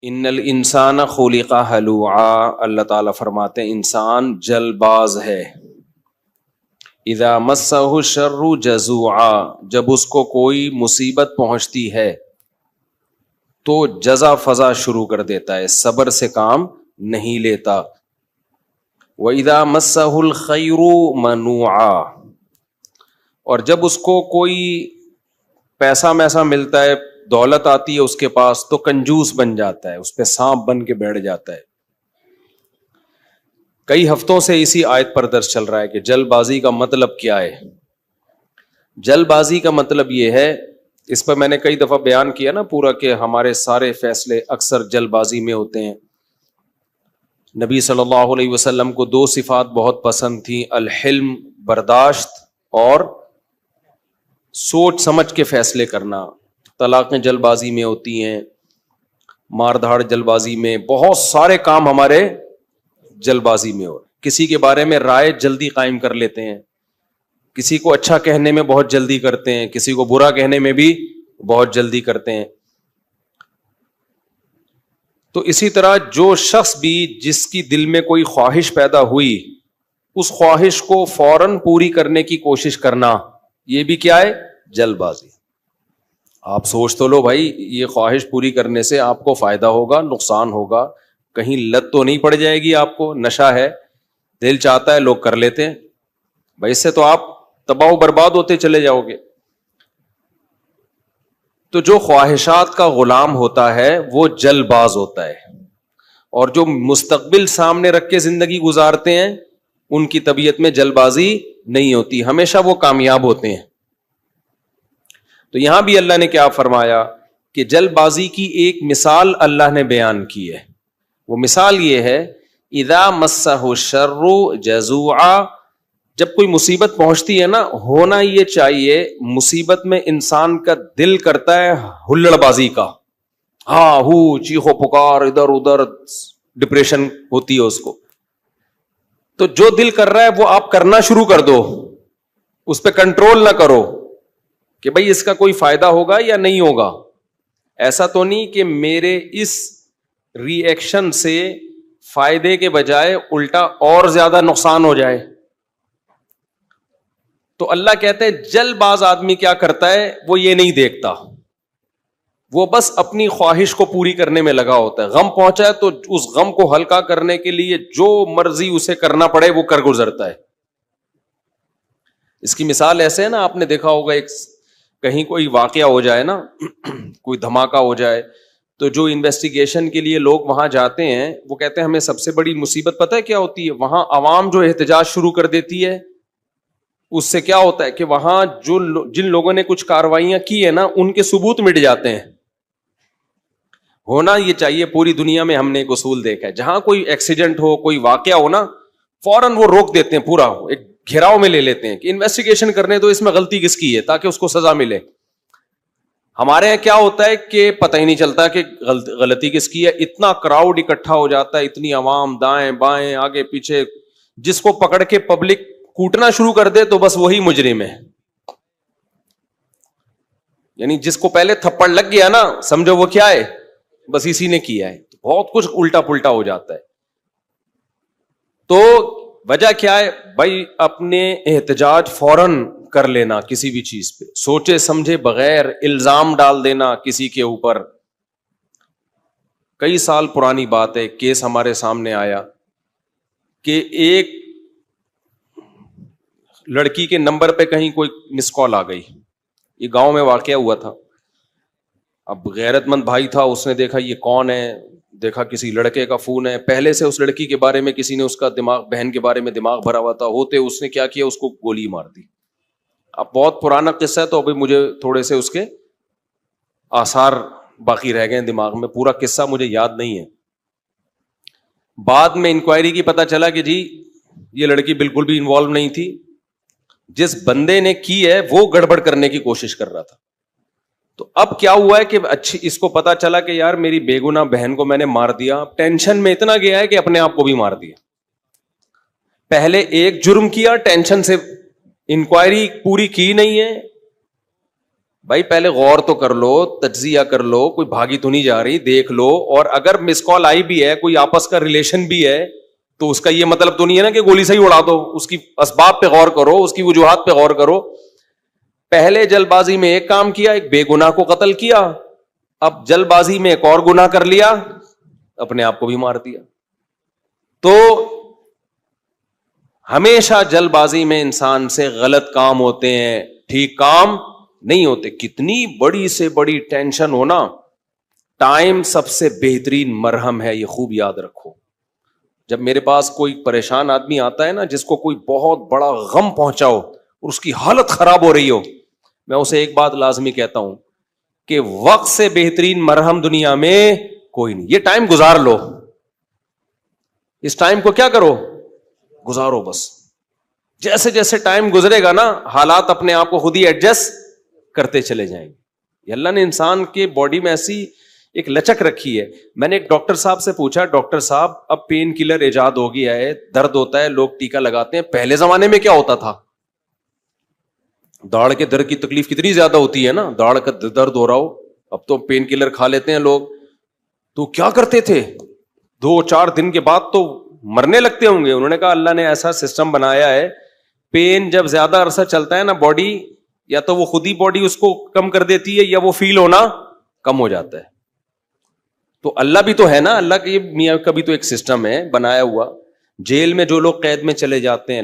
ان الانسان خلق ہلوعا، اللہ تعالیٰ فرماتے ہیں انسان جل باز ہے. اذا مسہ الشر جزوعا، جب اس کو کوئی مصیبت پہنچتی ہے تو جزا فضا شروع کر دیتا ہے، صبر سے کام نہیں لیتا. وَإِذَا مَسَّهُ الْخَيْرُ مَنُوعًا، اور جب اس کو کوئی پیسہ میسا ملتا ہے، دولت آتی ہے اس کے پاس، تو کنجوس بن جاتا ہے، اس پہ سانپ بن کے بیٹھ جاتا ہے. کئی ہفتوں سے اسی آیت پر درس چل رہا ہے کہ جلد بازی کا مطلب کیا ہے. جلد بازی کا مطلب یہ ہے، اس پر میں نے کئی دفعہ بیان کیا نا پورا، کہ ہمارے سارے فیصلے اکثر جلد بازی میں ہوتے ہیں. نبی صلی اللہ علیہ وسلم کو دو صفات بہت پسند تھیں، الحلم برداشت، اور سوچ سمجھ کے فیصلے کرنا. طلاقیں جلد بازی میں ہوتی ہیں، مار دھاڑ جلد بازی میں، بہت سارے کام ہمارے جلد بازی میں ہو. کسی کے بارے میں رائے جلدی قائم کر لیتے ہیں، کسی کو اچھا کہنے میں بہت جلدی کرتے ہیں، کسی کو برا کہنے میں بھی بہت جلدی کرتے ہیں. تو اسی طرح جو شخص بھی جس کی دل میں کوئی خواہش پیدا ہوئی، اس خواہش کو فوراً پوری کرنے کی کوشش کرنا، یہ بھی کیا ہے؟ جلد بازی. آپ سوچ تو لو بھائی، یہ خواہش پوری کرنے سے آپ کو فائدہ ہوگا، نقصان ہوگا، کہیں لت تو نہیں پڑ جائے گی آپ کو؟ نشہ ہے، دل چاہتا ہے، لوگ کر لیتے ہیں بھائی، اس سے تو آپ تباہ و برباد ہوتے چلے جاؤ گے. تو جو خواہشات کا غلام ہوتا ہے وہ جلد باز ہوتا ہے، اور جو مستقبل سامنے رکھ کے زندگی گزارتے ہیں ان کی طبیعت میں جلد بازی نہیں ہوتی، ہمیشہ وہ کامیاب ہوتے ہیں. تو یہاں بھی اللہ نے کیا فرمایا کہ جلد بازی کی ایک مثال اللہ نے بیان کی ہے. وہ مثال یہ ہے، اذا مسہ الشر جزوعا، جب کوئی مصیبت پہنچتی ہے نا، ہونا یہ چاہیے مصیبت میں انسان کا دل کرتا ہے ہلڑ بازی کا، ہاں ہو چیخو پکار، ادھر ادھر، ڈپریشن ہوتی ہے اس کو. تو جو دل کر رہا ہے وہ آپ کرنا شروع کر دو، اس پہ کنٹرول نہ کرو کہ بھئی اس کا کوئی فائدہ ہوگا یا نہیں ہوگا. ایسا تو نہیں کہ میرے اس ری ایکشن سے فائدے کے بجائے الٹا اور زیادہ نقصان ہو جائے. تو اللہ کہتے ہیں جلد باز آدمی کیا کرتا ہے، وہ یہ نہیں دیکھتا، وہ بس اپنی خواہش کو پوری کرنے میں لگا ہوتا ہے. غم پہنچا ہے تو اس غم کو ہلکا کرنے کے لیے جو مرضی اسے کرنا پڑے وہ کر گزرتا ہے. اس کی مثال ایسے ہے نا، آپ نے دیکھا ہوگا، ایک کہیں کوئی واقعہ ہو جائے نا، کوئی دھماکہ ہو جائے، تو جو انویسٹیگیشن کے لیے لوگ وہاں جاتے ہیں وہ کہتے ہیں ہمیں سب سے بڑی مصیبت پتہ ہے کیا ہوتی ہے؟ وہاں عوام جو احتجاج شروع کر دیتی ہے، اس سے کیا ہوتا ہے کہ وہاں جن لوگوں نے کچھ کارروائیاں کی ہیں نا، ان کے ثبوت مٹ جاتے ہیں. ہونا یہ چاہیے، پوری دنیا میں ہم نے ایک اصول دیکھا ہے، جہاں کوئی ایکسیڈنٹ ہو، کوئی واقعہ ہو نا، فوراً وہ روک دیتے ہیں، پورا ایک گھیراؤ میں لے لیتے ہیں کہ انویسٹیگیشن کرنے تو اس میں غلطی کس کی ہے تاکہ اس کو سزا ملے. ہمارے یہاں کیا ہوتا ہے کہ پتہ ہی نہیں چلتا کہ غلطی کس کی ہے، اتنا کراؤڈ اکٹھا ہو جاتا ہے، اتنی عوام دائیں بائیں آگے پیچھے، جس کو پکڑ کے پبلک کوٹنا شروع کر دے تو بس وہی مجرم ہے. یعنی جس کو پہلے تھپڑ لگ گیا نا، سمجھو وہ کیا ہے، بس اسی نے کیا ہے. بہت کچھ الٹا پلٹا ہو جاتا ہے. تو وجہ کیا ہے بھائی؟ اپنے احتجاج فوراً کر لینا کسی بھی چیز پہ، سوچے سمجھے بغیر الزام ڈال دینا کسی کے اوپر. کئی سال پرانی بات ہے، کیس ہمارے سامنے آیا کہ ایک لڑکی کے نمبر پہ کہیں کوئی مس کال آ گئی. یہ گاؤں میں واقعہ ہوا تھا. اب غیرت مند بھائی تھا، اس نے دیکھا یہ کون ہے، دیکھا کسی لڑکے کا فون ہے، پہلے سے اس لڑکی کے بارے میں کسی نے اس کا دماغ، بہن کے بارے میں دماغ بھرا ہوا تھا، ہوتے اس نے کیا کیا، اس کو گولی مار دی. اب بہت پرانا قصہ ہے تو ابھی مجھے تھوڑے سے اس کے آثار باقی رہ گئے دماغ میں، پورا قصہ مجھے یاد نہیں ہے. بعد میں انکوائری کی پتہ چلا کہ جی یہ لڑکی بالکل بھی انوالو نہیں تھی، جس بندے نے کی ہے وہ گڑبڑ کرنے کی کوشش کر رہا تھا. تو اب کیا ہوا ہے کہ اچھی اس کو پتا چلا کہ یار میری بے گناہ بہن کو میں نے مار دیا. ٹینشن میں اتنا گیا ہے کہ اپنے آپ کو بھی مار دیا. پہلے ایک جرم کیا، ٹینشن سے انکوائری پوری کی نہیں ہے، بھائی پہلے غور تو کر لو, تجزیہ کر لو, کوئی بھاگی تو نہیں جا رہی, دیکھ لو. اور اگر مس کال آئی بھی ہے, کوئی آپس کا ریلیشن بھی ہے, تو اس کا یہ مطلب تو نہیں ہے نا کہ گولی سے ہی اڑا دو. اس کی اسباب پہ غور کرو, اس کی وجوہات پہ غور کرو. پہلے جلد بازی میں ایک کام کیا, ایک بے گناہ کو قتل کیا, اب جلد بازی میں ایک اور گناہ کر لیا, اپنے آپ کو بھی مار دیا. تو ہمیشہ جلد بازی میں انسان سے غلط کام ہوتے ہیں, ٹھیک کام نہیں ہوتے. کتنی بڑی سے بڑی ٹینشن ہونا, ٹائم سب سے بہترین مرہم ہے, یہ خوب یاد رکھو. جب میرے پاس کوئی پریشان آدمی آتا ہے نا, جس کو کوئی بہت بڑا غم پہنچا ہو اور اس کی حالت خراب ہو رہی ہو, میں اسے ایک بات لازمی کہتا ہوں کہ وقت سے بہترین مرہم دنیا میں کوئی نہیں. یہ ٹائم گزار لو, اس ٹائم کو کیا کرو, گزارو بس. جیسے جیسے ٹائم گزرے گا نا, حالات اپنے آپ کو خود ہی ایڈجسٹ کرتے چلے جائیں گے. اللہ نے انسان کے باڈی میں ایسی ایک لچک رکھی ہے. میں نے ایک ڈاکٹر صاحب سے پوچھا, ڈاکٹر صاحب اب پین کلر ایجاد ہو گیا ہے, درد ہوتا ہے, لوگ ٹیکا لگاتے ہیں, پہلے زمانے میں کیا ہوتا تھا؟ داڑھ کے درد کی تکلیف کتنی زیادہ ہوتی ہے نا, داڑھ کا درد ہو رہا ہو, اب تو پین کلر کھا لیتے ہیں لوگ. تو کیا کرتے تھے, 2-4 دن کے بعد تو مرنے لگتے ہوں گے. انہوں نے کہا اللہ نے ایسا سسٹم بنایا ہے, پین جب زیادہ عرصہ چلتا ہے نا, باڈی یا تو وہ خود ہی باڈی اس کو کم کر دیتی ہے, یا وہ فیل ہونا کم ہو جاتا ہے. تو اللہ بھی تو ہے نا, اللہ کی میاں کا بھی تو ایک سسٹم ہے بنایا ہوا. جیل میں جو لوگ قید میں چلے جاتے ہیں,